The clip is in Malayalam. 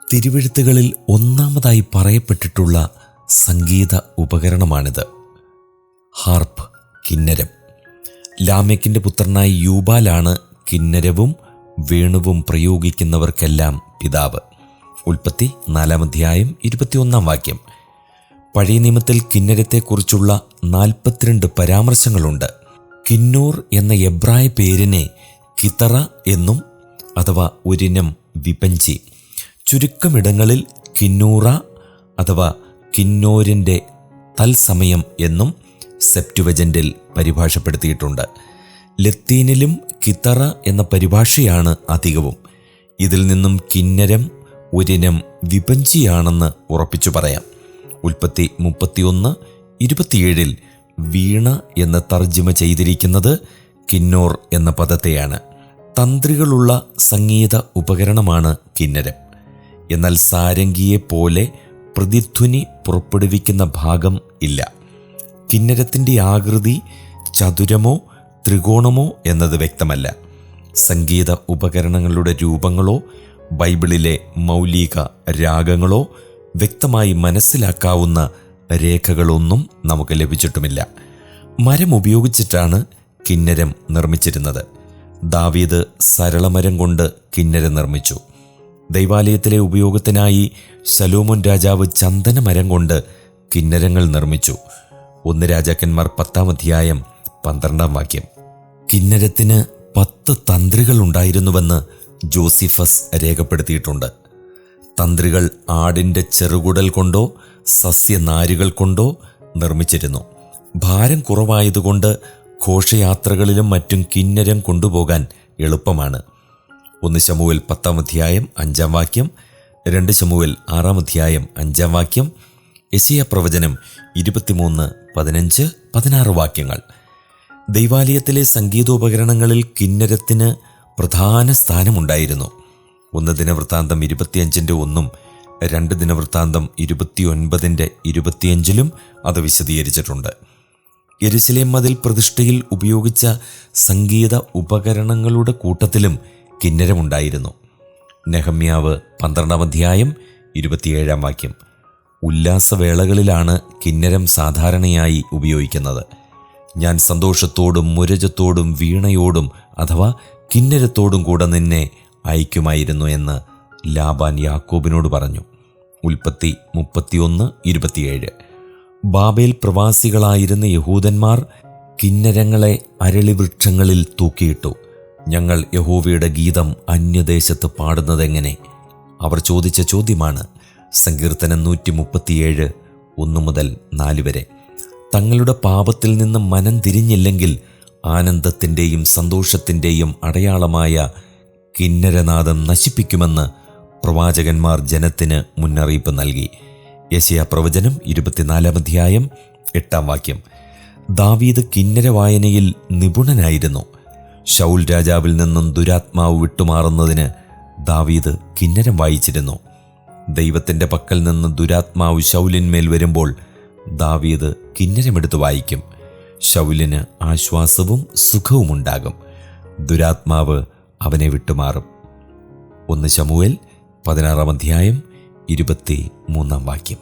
തിരുവെഴുത്തുകളിൽ ഒന്നാമതായി പറയപ്പെട്ടിട്ടുള്ള സംഗീത ഉപകരണമാണിത്. ഹാർപ്പ്, കിന്നരം. ലാമെക്കിൻ്റെ പുത്രനായ യൂബാലാണ് കിന്നരവും വേണുവും പ്രയോഗിക്കുന്നവർക്കെല്ലാം പിതാവ്. ഉൽപ്പത്തി 4 21. പഴയ നിയമത്തിൽ കിന്നരത്തെക്കുറിച്ചുള്ള 42 പരാമർശങ്ങളുണ്ട്. കിന്നൂർ എന്ന എബ്രായ പേരിനെ കിതറ എന്നും അഥവാ ഒരിനം വിപഞ്ചി, ചുരുക്കമിടങ്ങളിൽ കിന്നൂറ അഥവാ കിന്നോരിൻ്റെ തൽസമയം എന്നും സെപ്റ്റുവജൻ്റിൽ പരിഭാഷപ്പെടുത്തിയിട്ടുണ്ട്. ലത്തീനിലും കിതറ എന്ന പരിഭാഷയാണ് അധികവും. ഇതിൽ നിന്നും കിന്നരം ഒരിനം വിപഞ്ചിയാണെന്ന് ഉറപ്പിച്ചു പറയാം. ഉൽപ്പത്തി 31:27 വീണ എന്ന് തർജ്ജിമ ചെയ്തിരിക്കുന്നത് കിന്നോർ എന്ന പദത്തെയാണ്. തന്ത്രികളുള്ള സംഗീത ഉപകരണമാണ് കിന്നരം. എന്നാൽ സാരംഗിയെപ്പോലെ പ്രതിധ്വനി പുറപ്പെടുവിക്കുന്ന ഭാഗം ഇല്ല. കിന്നരത്തിൻ്റെ ആകൃതി ചതുരമോ ത്രികോണമോ എന്നത് വ്യക്തമല്ല. സംഗീത ഉപകരണങ്ങളുടെ രൂപങ്ങളോ ബൈബിളിലെ മൗലിക രാഗങ്ങളോ വ്യക്തമായി മനസ്സിലാക്കാവുന്ന രേഖകളൊന്നും നമുക്ക് ലഭിച്ചിട്ടുമില്ല. മരം ഉപയോഗിച്ചിട്ടാണ് കിന്നരം നിർമ്മിച്ചിരുന്നത്. ദാവീദ് സരളമരം കൊണ്ട് കിന്നരം നിർമ്മിച്ചു. ദൈവാലയത്തിലെ ഉപയോഗത്തിനായി ശലോമോൻ രാജാവ് ചന്ദനമരം കൊണ്ട് കിന്നരങ്ങൾ നിർമ്മിച്ചു. 1 രാജാക്കന്മാർ 10:12. കിന്നരത്തിന് 10 തന്ത്രികൾ ഉണ്ടായിരുന്നുവെന്ന് ജോസിഫസ് രേഖപ്പെടുത്തിയിട്ടുണ്ട്. തന്ത്രികൾ ആടിൻ്റെ ചെറുകുടൽ കൊണ്ടോ സസ്യനാരുകൾ കൊണ്ടോ നിർമ്മിച്ചിരുന്നു. ഭാരം കുറവായതുകൊണ്ട് ഘോഷയാത്രകളിലും മറ്റും കിന്നരം കൊണ്ടുപോകാൻ എളുപ്പമാണ്. 1 ശമൂവേൽ 10:5, 2 ശമൂവേൽ 6:5, യെശയ്യാ പ്രവചനം 23:15-16. ദൈവാലയത്തിലെ സംഗീതോപകരണങ്ങളിൽ കിന്നരത്തിന് പ്രധാന സ്ഥാനമുണ്ടായിരുന്നു. 1 ദിനവൃത്താന്തം 25:1, 2 ദിനവൃത്താന്തം 29:25 അത് വിശദീകരിച്ചിട്ടുണ്ട്. യെരുശലേം മതിൽ പ്രതിഷ്ഠയിൽ ഉപയോഗിച്ച സംഗീത ഉപകരണങ്ങളുടെ കൂട്ടത്തിലും കിന്നരമുണ്ടായിരുന്നു. നെഹമ്യാവ് 12:27. ഉല്ലാസവേളകളിലാണ് കിന്നരം സാധാരണയായി ഉപയോഗിക്കുന്നത്. ഞാൻ സന്തോഷത്തോടും മുരജത്തോടും വീണയോടും അഥവാ കിന്നരത്തോടും കൂടെ നിന്നെ അയക്കുമായിരുന്നു എന്ന് ലാബാൻ യാക്കോബിനോട് പറഞ്ഞു. ഉൽപ്പത്തി 31:27. ബാബേൽ പ്രവാസികളായിരുന്ന യഹൂദന്മാർ കിന്നരങ്ങളെ അരളിവൃക്ഷങ്ങളിൽ തൂക്കിയിട്ടു. ഞങ്ങൾ യഹോവയുടെ ഗീതം അന്യദേശത്ത് പാടുന്നതെങ്ങനെ? അവർ ചോദിച്ച ചോദ്യമാണ്. സങ്കീർത്തനം 137 1-4. തങ്ങളുടെ പാപത്തിൽ നിന്ന് മനം തിരിഞ്ഞില്ലെങ്കിൽ ആനന്ദത്തിൻ്റെയും സന്തോഷത്തിൻ്റെയും അടയാളമായ കിന്നരനാദം നശിപ്പിക്കുമെന്ന് പ്രവാചകന്മാർ ജനത്തിന് മുന്നറിയിപ്പ് നൽകി. യെശയ്യാ പ്രവചനം 24:8. ദാവീദ് കിന്നര വായനയിൽ നിപുണനായിരുന്നു. ശൗൽ രാജാവിൽ നിന്നും ദുരാത്മാവ് വിട്ടുമാറുന്നതിന് ദാവീദ് കിന്നരം വായിച്ചിരുന്നു. ദൈവത്തിൻ്റെ പക്കൽ നിന്ന് ദുരാത്മാവ് ശൗലിന്മേൽ വരുമ്പോൾ ദാവീദ് കിന്നരമെടുത്ത് വായിക്കും. ശൗലിന് ആശ്വാസവും സുഖവും ഉണ്ടാകും. ദുരാത്മാവ് അവനെ വിട്ടുമാറും. 1 ശമൂവേൽ 16:23.